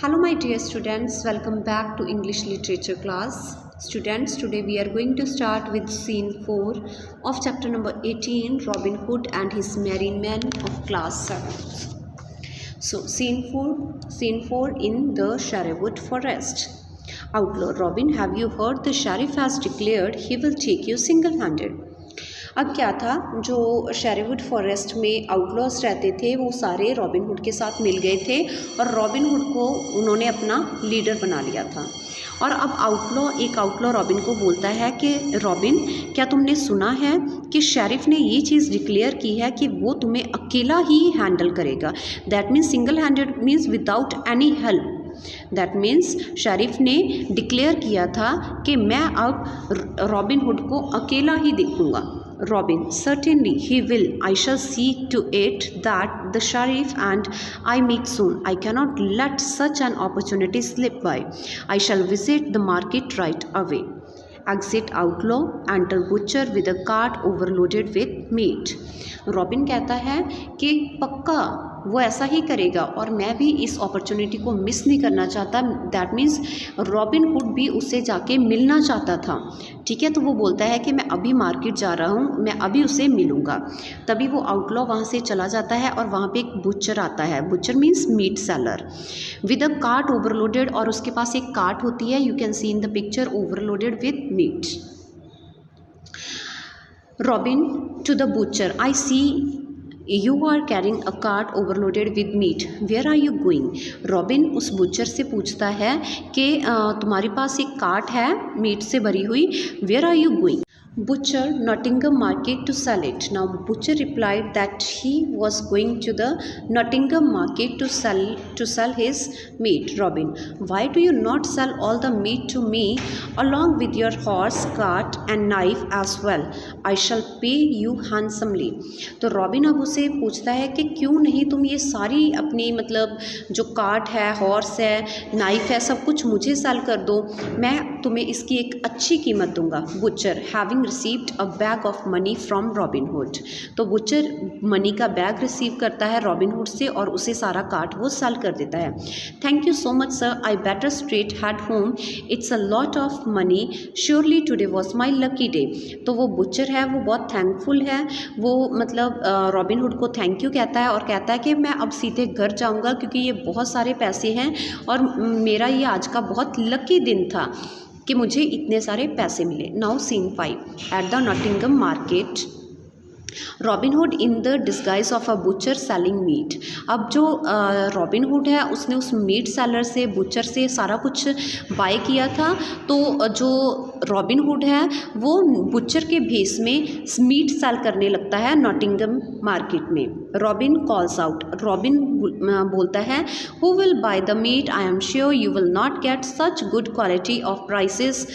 Hello my dear students, welcome back to English literature class. Students, today we are going to start with scene 4 of chapter number 18, Robin Hood and his merry men of class 7. So scene 4 in the Sherwood forest. Outlaw Robin, have you heard the sheriff has declared he will take you single-handed? अब क्या था, जो Sherwood forest में outlaws रहते थे वो सारे robin hood के साथ मिल गए थे और रॉबिन हुड को उन्होंने अपना लीडर बना लिया था। और अब एक आउटलॉ रॉबिन को बोलता है कि रॉबिन, क्या तुमने सुना है कि शेरिफ ने ये चीज़ डिक्लेयर की है कि वो तुम्हें अकेला ही हैंडल करेगा। That means single handed means without any help. That means sheriff ने डिक्लेयर किया था कि मैं अब रॉबिन हुड को अकेला ही देखूंगा। Robin, certainly he will. I shall see to it that the sheriff and I meet soon. I cannot let such an opportunity slip by. I shall visit the market right away. Exit outlaw, enter butcher with a cart overloaded with meat. Robin कहता है कि पक्का वो ऐसा ही करेगा और मैं भी इस अपॉर्चुनिटी को मिस नहीं करना चाहता। दैट मीन्स रॉबिन हुड भी उससे जाके मिलना चाहता था। ठीक है, तो वो बोलता है कि मैं अभी मार्केट जा रहा हूँ, मैं अभी उसे मिलूँगा। तभी वो आउटलॉ वहाँ से चला जाता है और वहाँ पे एक बुचर आता है। Butcher means meat seller with a cart overloaded, और उसके पास एक कार्ट होती है, you can see in the picture, overloaded with meat. Robin to the butcher, I see you are carrying a cart overloaded with meat. Where are you going? Robin उस butcher से पूछता है कि तुम्हारे पास एक कार्ट है मीट से भरी हुई। Where are you going? Butcher, Nottingham market to sell it. Now butcher replied that he was going to the Nottingham market to sell his meat. Robin, why do you not sell all the meat to me along with your horse, cart and knife as well? I shall pay you handsomely. तो robin अब उसे पूछता है कि क्यों नहीं तुम ये सारी अपनी मतलब जो कार्ट है, हॉर्स है, नाइफ है, सब कुछ मुझे सेल कर दो, मैं तुम्हें इसकी एक अच्छी कीमत दूंगा। Butcher having received a bag of money from robin hood, तो बुचर मनी का बैग रिसीव करता है रॉबिन हुड से और उसे सारा कार्ट वो सेल कर देता है। Thank you so much sir, I better straight head home, it's a lot of money, surely today was my lucky day. तो वो बुचर है वो बहुत थैंकफुल है, वो मतलब रॉबिन हुड को थैंक यू कहता है और कहता है कि मैं अब सीधे घर जाऊंगा क्योंकि ये बहुत सारे पैसे हैं और मेरा ये आज का बहुत लकी दिन था कि मुझे इतने सारे पैसे मिले। Now scene 5 at the Nottingham market, Robin Hood in the disguise of a butcher selling meat. अब जो रॉबिन हुड है उसने उस मीट सेलर से, बुचर से सारा कुछ बाय किया था, तो जो रॉबिन हुड है वो बुचर के भेस में मीट सेल करने लगता है नॉटिंगम मार्केट में। रॉबिन कॉल्स आउट, रॉबिन बोलता है, who will buy the meat? I am sure you will not get such good quality of prices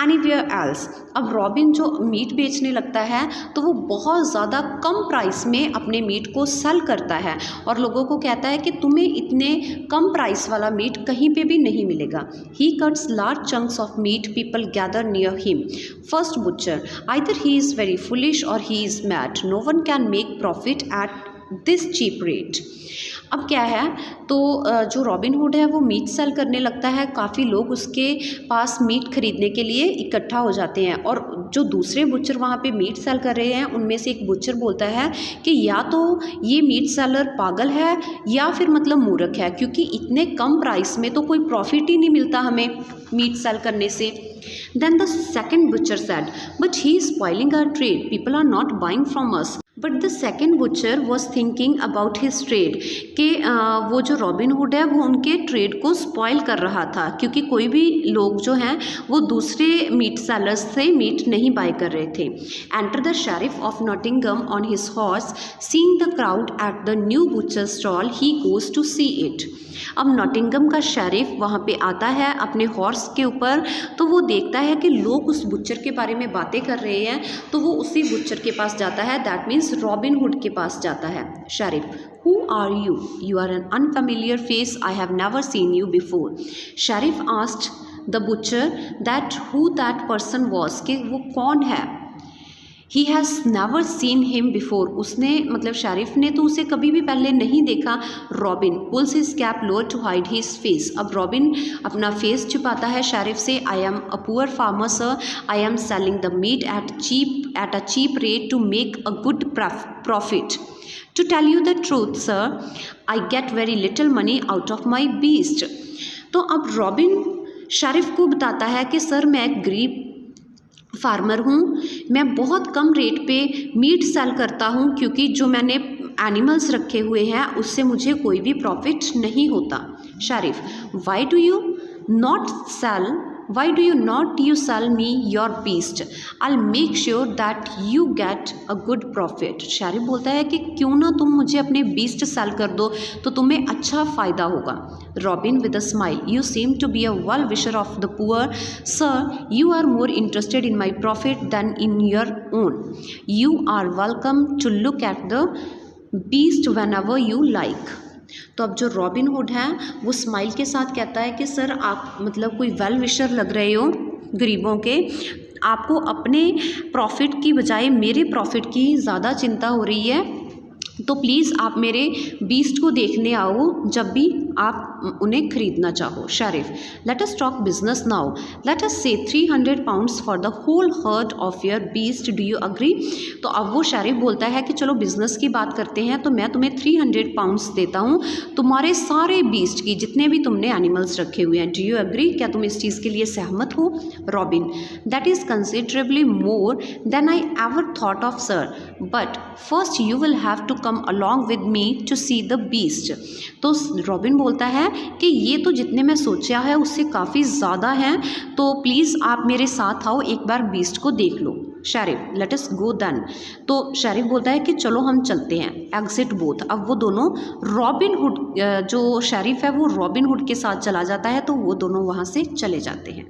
anywhere else. अब रॉबिन जो मीट बेचने लगता है तो वो बहुत ज़्यादा कम प्राइस में अपने मीट को सेल करता है और लोगों को कहता है कि तुम्हें इतने कम प्राइस वाला मीट कहीं पे भी नहीं मिलेगा। He cuts large chunks of meat, people gather near him. First butcher, either he is very foolish और he is mad, no one can make profit at this cheap rate. अब क्या है, तो जो रॉबिन हुड है वो meet cell करने लगता है, काफ़ी लोग उसके पास मीट खरीदने के लिए इकट्ठा हो जाते हैं और जो दूसरे बुचर वहाँ पे मीट सेल कर रहे हैं उनमें से एक बुचर बोलता है कि या तो ये मीट सेलर पागल है या फिर मतलब मूर्ख है, क्योंकि इतने कम प्राइस में तो कोई प्रॉफिट ही नहीं मिलता हमें मीट सेल करने से। Then the second butcher said, but he is spoiling our trade. People are not buying from us. But the second butcher was thinking about his trade कि वो जो रॉबिन हुड है वो उनके ट्रेड को spoil कर रहा था, क्योंकि कोई भी लोग जो हैं वो दूसरे मीट सेलर्स से मीट नहीं बाय कर रहे थे। Enter the sheriff of Nottingham on his horse, seeing the crowd at the new butcher stall, he goes to see it. अब नॉटिंगम का शेरिफ वहाँ पे आता है अपने हॉर्स के ऊपर, तो वो देखता है कि लोग उस बुचर के बारे में बातें कर रहे हैं, तो वो उसी बुचर के पास जाता है, दैट मीन्स रॉबिन हुड के पास जाता है। Sheriff, who are you? You are an unfamiliar face, I have never seen you before. Sheriff asked the butcher that who that person was, कि वो कौन है। He has never seen him before, उसने मतलब शेरिफ ने तो उसे कभी भी पहले नहीं देखा। Robin pulls his cap lower to hide his face, अब रॉबिन अपना फेस छुपाता है शेरिफ से। I am a poor farmer sir, I am selling the meat at a cheap rate to make a good profit. To tell you the truth sir, I get very little money out of my beast. तो अब robin sheriff को बताता है कि sir मैं एक गरीब farmer हूँ, मैं बहुत कम रेट पे मीट सेल करता हूँ क्योंकि जो मैंने एनिमल्स रखे हुए हैं उससे मुझे कोई भी प्रॉफिट नहीं होता। Sheriff why do you not cell me your beast, I make sure that you get a good profit. Sheriff बोलता है कि क्यों ना तुम मुझे अपने बीस्ट सेल कर दो तो तुम्हें अच्छा फ़ायदा होगा। Robin with a smile, you seem to be a well wisher of the poor sir, you are more interested in my profit than in your own, you are welcome to look at the beast whenever you like. तो अब जो robin hood है वो smile के साथ कहता है कि सर आप मतलब कोई वेल विशर लग रहे हो गरीबों के, आपको अपने प्रॉफिट की बजाय मेरे प्रॉफिट की ज़्यादा चिंता हो रही है, तो प्लीज़ आप मेरे बीस्ट को देखने आओ जब भी आप उन्हें खरीदना चाहो। Sheriff let us talk business now, let us say 300 pounds for the whole herd of your beast, do you agree. तो अब वो शेरिफ बोलता है कि चलो बिजनेस की बात करते हैं, तो मैं तुम्हें 300 पाउंड्स देता हूँ तुम्हारे सारे बीस्ट की, जितने भी तुमने एनिमल्स रखे हुए हैं, डू यू अग्री, क्या तुम इस चीज़ के लिए सहमत हो। Robin that is considerably more than I ever thought of sir, but first you will have to come along with me to see the beast. तो रॉबिन बोलता है कि ये तो जितने मैं सोचा है उससे काफ़ी ज़्यादा हैं, तो प्लीज़ आप मेरे साथ आओ, एक बार बीस्ट को देख लो। Sheriff let us go then, तो शेरिफ बोलता है कि चलो हम चलते हैं। एग्जिट बोथ, अब वो दोनों रॉबिन हुड जो शेरिफ है वो रॉबिन हुड के साथ चला जाता है, तो वो दोनों वहाँ से चले जाते हैं।